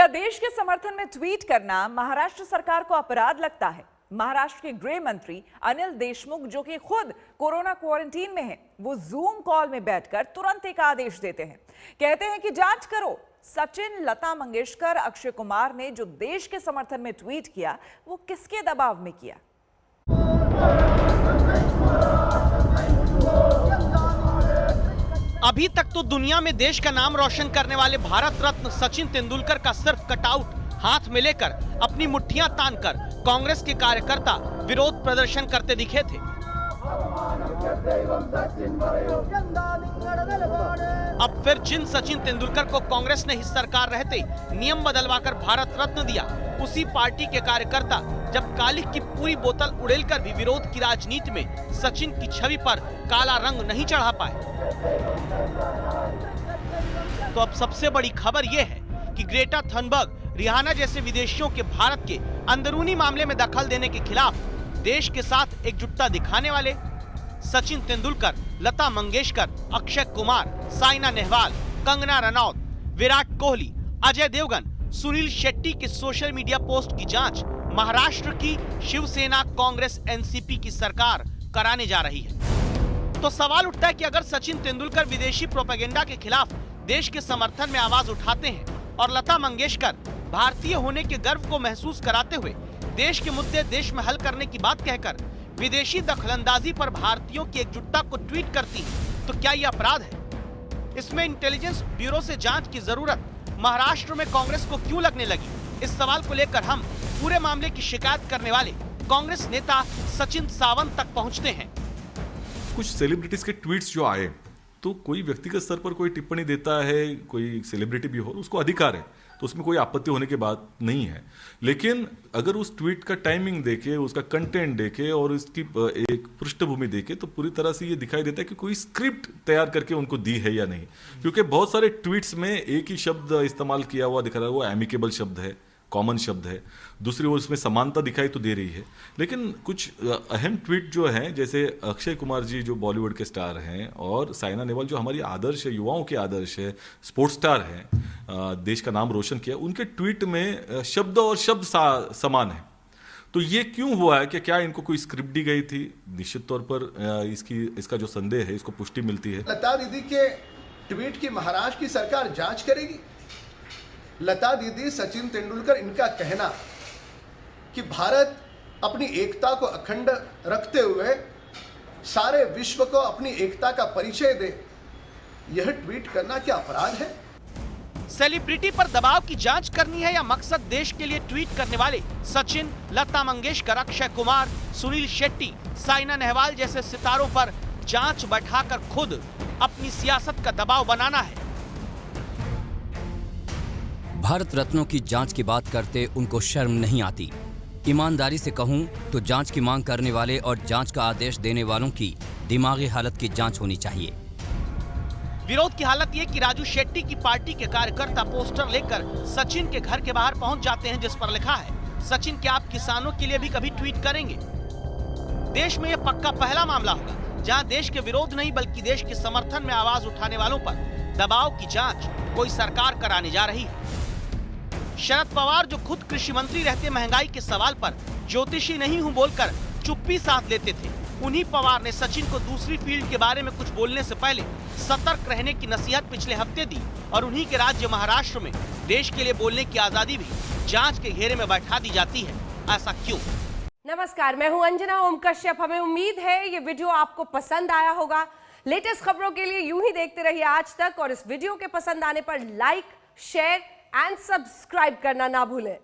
देश के समर्थन में ट्वीट करना महाराष्ट्र सरकार को अपराध लगता है। महाराष्ट्र के गृह मंत्री अनिल देशमुख, जो कि खुद कोरोना क्वारंटीन में हैं, वो जूम कॉल में बैठकर तुरंत एक आदेश देते हैं। कहते हैं कि जांच करो। सचिन, लता मंगेशकर, अक्षय कुमार ने जो देश के समर्थन में ट्वीट किया, वो किसके दबाव में किया? अभी तक तो दुनिया में देश का नाम रोशन करने वाले भारत रत्न सचिन तेंदुलकर का सिर्फ कटआउट हाथ में लेकर अपनी मुट्ठियां तानकर कांग्रेस के कार्यकर्ता विरोध प्रदर्शन करते दिखे थे। अब फिर जिन सचिन तेंदुलकर को कांग्रेस ने इस सरकार रहते नियम बदलवाकर भारत रत्न दिया, उसी पार्टी के कार्यकर्ता जब कालिख की पूरी बोतल उड़ेलकर भी विरोध की राजनीति में सचिन की छवि पर काला रंग नहीं चढ़ा पाए, तो अब सबसे बड़ी खबर यह है कि ग्रेटा थनबर्ग, रिहाना जैसे विदेशियों के भारत के अंदरूनी मामले में दखल देने के खिलाफ देश के साथ एकजुटता दिखाने वाले सचिन तेंदुलकर, लता मंगेशकर, अक्षय कुमार, साइना नेहवाल, कंगना रनौत, विराट कोहली, अजय देवगन, सुनील शेट्टी के सोशल मीडिया पोस्ट की जांच महाराष्ट्र की शिवसेना, कांग्रेस, एनसीपी की सरकार कराने जा रही है। तो सवाल उठता है कि अगर सचिन तेंदुलकर विदेशी प्रोपेगेंडा के खिलाफ देश के समर्थन में आवाज उठाते हैं और लता मंगेशकर भारतीय होने के गर्व को महसूस कराते हुए देश के मुद्दे देश में हल करने की बात कहकर विदेशी दखलंदाजी पर भारतीयों की एकजुटता को ट्वीट करती है, तो क्या यह अपराध है? इसमें इंटेलिजेंस ब्यूरो से जांच की जरूरत महाराष्ट्र में कांग्रेस को क्यों लगने लगी? इस सवाल को लेकर हम पूरे मामले की शिकायत करने वाले कांग्रेस नेता सचिन सावंत तक पहुंचते हैं। कुछ सेलिब्रिटीज के ट्वीट्स जो आए, तो कोई व्यक्तिगत स्तर पर कोई टिप्पणी देता है, कोई सेलिब्रिटी भी हो, उसको अधिकार है, तो उसमें कोई आपत्ति होने की बात नहीं है। लेकिन अगर उस ट्वीट का टाइमिंग देखे, उसका कंटेंट देखे और उसकी एक पृष्ठभूमि देखे, तो पूरी तरह से ये दिखाई देता है कि कोई स्क्रिप्ट तैयार करके उनको दी है या नहीं। क्योंकि बहुत सारे ट्वीट्स में एक ही शब्द इस्तेमाल किया हुआ दिख रहा है, वो एमिकेबल शब्द है, कॉमन शब्द है। दूसरी ओर उसमें समानता दिखाई तो दे रही है, लेकिन कुछ अहम ट्वीट जो हैं, जैसे अक्षय कुमार जी जो बॉलीवुड के स्टार हैं और साइना नेहवाल जो हमारी आदर्श है, युवाओं के आदर्श है, स्पोर्ट्स स्टार हैं, देश का नाम रोशन किया, उनके ट्वीट में शब्द और शब्द समान है। तो ये क्यों हुआ है? कि क्या इनको कोई स्क्रिप्ट दी गई थी? निश्चित तौर पर इसका जो संदेह है, इसको पुष्टि मिलती है। लता दीदी के ट्वीट की महाराष्ट्र की सरकार जांच करेगी। लता दीदी, सचिन तेंदुलकर, इनका कहना कि भारत अपनी एकता को अखंड रखते हुए सारे विश्व को अपनी एकता का परिचय दे, यह ट्वीट करना क्या अपराध है? सेलिब्रिटी पर दबाव की जांच करनी है या मकसद देश के लिए ट्वीट करने वाले सचिन, लता मंगेशकर, अक्षय कुमार, सुनील शेट्टी, साइना नेहवाल जैसे सितारों पर जांच बैठाकर खुद अपनी सियासत का दबाव बनाना है? भारत रत्नों की जांच की बात करते उनको शर्म नहीं आती। ईमानदारी से कहूं तो जांच की मांग करने वाले और जांच का आदेश देने वालों की दिमागी हालत की जांच होनी चाहिए। विरोध की हालत ये कि राजू शेट्टी की पार्टी के कार्यकर्ता पोस्टर लेकर सचिन के घर के बाहर पहुंच जाते हैं, जिस पर लिखा है, सचिन, क्या आप किसानों के लिए भी कभी ट्वीट करेंगे? देश में यह पक्का पहला मामला होगा जहां देश के विरोध नहीं बल्कि देश के समर्थन में आवाज उठाने वालों पर दबाव की जांच कोई सरकार कराने जा रही है। शरद पवार, जो खुद कृषि मंत्री रहते महंगाई के सवाल पर ज्योतिषी नहीं हूं बोलकर चुप्पी साध लेते थे, उन्हीं पवार ने सचिन को दूसरी फील्ड के बारे में कुछ बोलने से पहले सतर्क रहने की नसीहत पिछले हफ्ते दी और उन्हीं के राज्य महाराष्ट्र में देश के लिए बोलने की आजादी भी जांच के घेरे में बैठा दी जाती है। ऐसा क्यों? नमस्कार, मैं हूं अंजना ओम कश्यप। हमें उम्मीद है ये वीडियो आपको पसंद आया होगा। लेटेस्ट खबरों के लिए यूं ही देखते रहिए आज तक, और इस वीडियो के पसंद आने पर लाइक, शेयर एंड सब्सक्राइब करना ना भूलें।